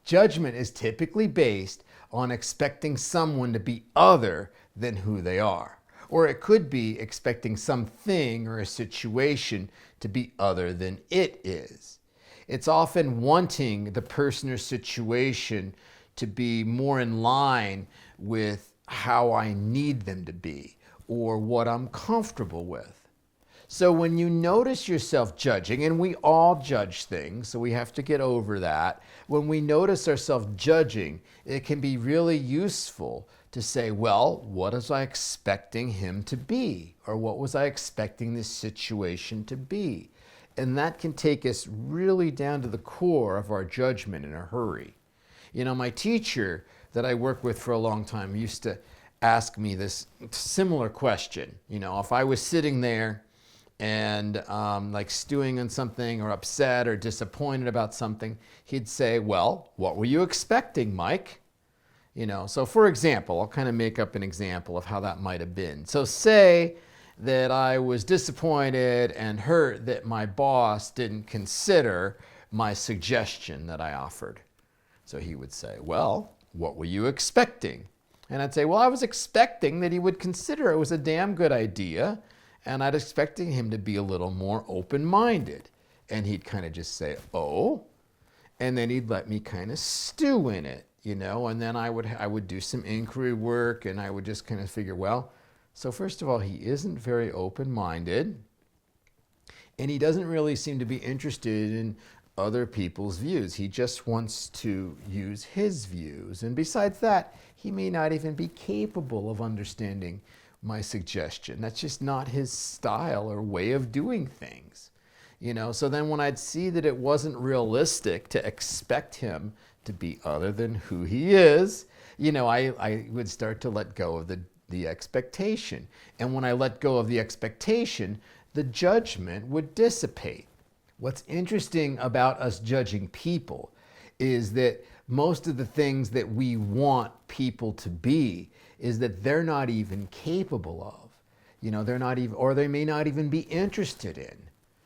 Judgment is typically based on expecting someone to be other than who they are. Or it could be expecting something or a situation to be other than it is. It's often wanting the person or situation to be more in line with how I need them to be or what I'm comfortable with. So when you notice yourself judging, and we all judge things, so we have to get over that. When we notice ourselves judging, it can be really useful to say, well, what was I expecting him to be? Or what was I expecting this situation to be? And that can take us really down to the core of our judgment in a hurry. You know, my teacher that I worked with for a long time used to ask me this similar question. You know, if I was sitting there and like stewing on something or upset or disappointed about something, he'd say, well, what were you expecting, Mike? You know, so for example, I'll kind of make up an example of how that might have been. So say that I was disappointed and hurt that my boss didn't consider my suggestion that I offered. So he would say, well, what were you expecting? And I'd say, well, I was expecting that he would consider it was a damn good idea, and I'd expecting him to be a little more open-minded. And he'd kind of just say, oh, and then he'd let me kind of stew in it, you know, and then I would do some inquiry work, and I would just kind of figure, well, so first of all, he isn't very open-minded, and he doesn't really seem to be interested in other people's views. He just wants to use his views. And besides that, he may not even be capable of understanding my suggestion. That's just not his style or way of doing things. You know, so then when I'd see that it wasn't realistic to expect him to be other than who he is, you know, I would start to let go of the expectation. And when I let go of the expectation, the judgment would dissipate. What's interesting about us judging people is that most of the things that we want people to be is that they're not even capable of. You know, they're not even, or they may not even be interested in.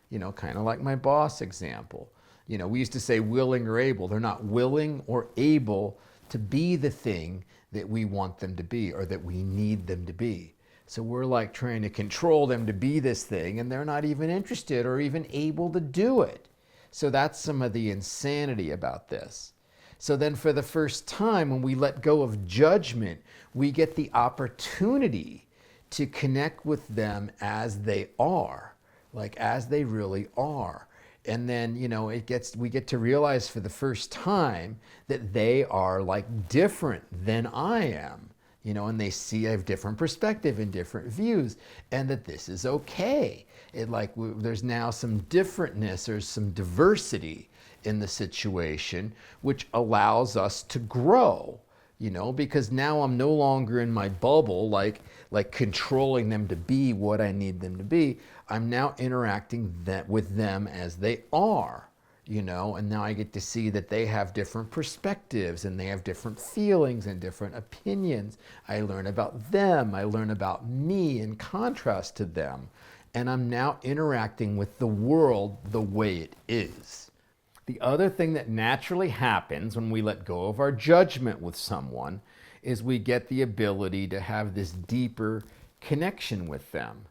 You know, kind of like my boss example. You know, we used to say willing or able. They're not willing or able to be the thing that we want them to be or that we need them to be. So we're like trying to control them to be this thing, and they're not even interested or even able to do it. So that's some of the insanity about this. So then for the first time, when we let go of judgment, we get the opportunity to connect with them as they are, like as they really are. And then, you know, we get to realize for the first time that they are like different than I am. You know, and they see I have different perspective and different views, and that this is okay. There's now some differentness or some diversity in the situation, which allows us to grow, you know, because now I'm no longer in my bubble, like controlling them to be what I need them to be. I'm now interacting with them as they are. You know, and now I get to see that they have different perspectives and they have different feelings and different opinions. I learn about them. I learn about me in contrast to them. And I'm now interacting with the world the way it is. The other thing that naturally happens when we let go of our judgment with someone is we get the ability to have this deeper connection with them.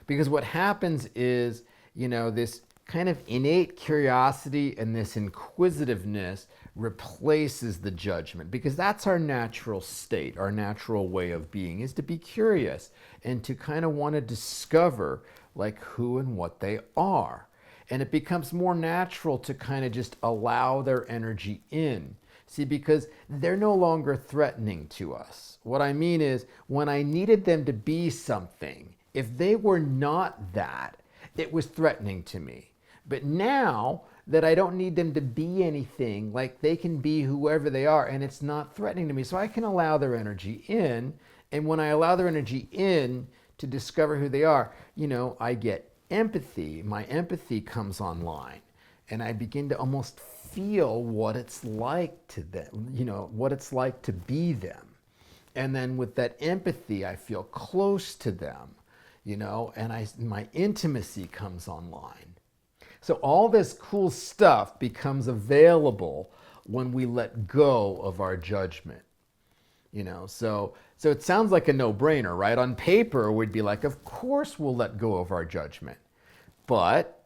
Because what happens is, you know, this kind of innate curiosity and this inquisitiveness replaces the judgment, because that's our natural state, our natural way of being is to be curious and to kind of want to discover like who and what they are. And it becomes more natural to kind of just allow their energy in. See, because they're no longer threatening to us. What I mean is, when I needed them to be something, if they were not that, it was threatening to me. But now that I don't need them to be anything, like they can be whoever they are, and it's not threatening to me. So I can allow their energy in. And when I allow their energy in to discover who they are, you know, I get empathy. My empathy comes online, and I begin to almost feel what it's like to them, you know, what it's like to be them. And then with that empathy, I feel close to them, you know, and my intimacy comes online. So all this cool stuff becomes available when we let go of our judgment. So it sounds like a no-brainer, right? On paper, we'd be like, of course we'll let go of our judgment. But,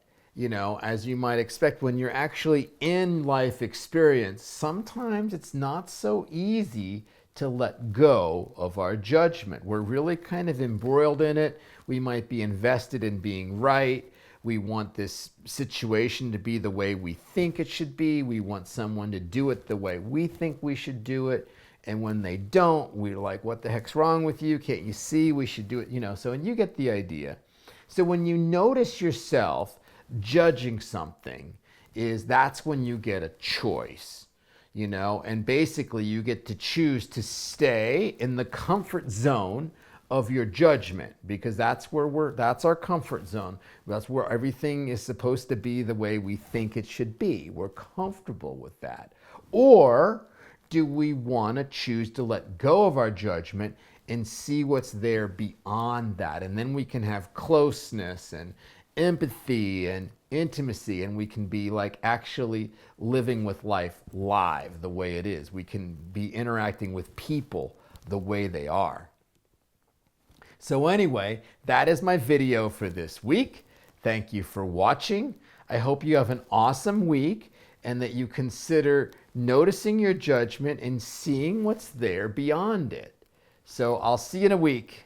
as you might expect, when you're actually in life experience, sometimes it's not so easy to let go of our judgment. We're really kind of embroiled in it. We might be invested in being right. We want this situation to be the way we think it should be. We want someone to do it the way we think we should do it. And when they don't, we're like, what the heck's wrong with you? Can't you see we should do it? And you get the idea. So when you notice yourself judging something, that's when you get a choice, and basically you get to choose to stay in the comfort zone of your judgment, because that's our comfort zone. That's where everything is supposed to be the way we think it should be. We're comfortable with that. Or do we want to choose to let go of our judgment and see what's there beyond that? And then we can have closeness and empathy and intimacy, and we can be like actually living with life live the way it is. We can be interacting with people the way they are. So anyway, that is my video for this week. Thank you for watching. I hope you have an awesome week and that you consider noticing your judgment and seeing what's there beyond it. So I'll see you in a week.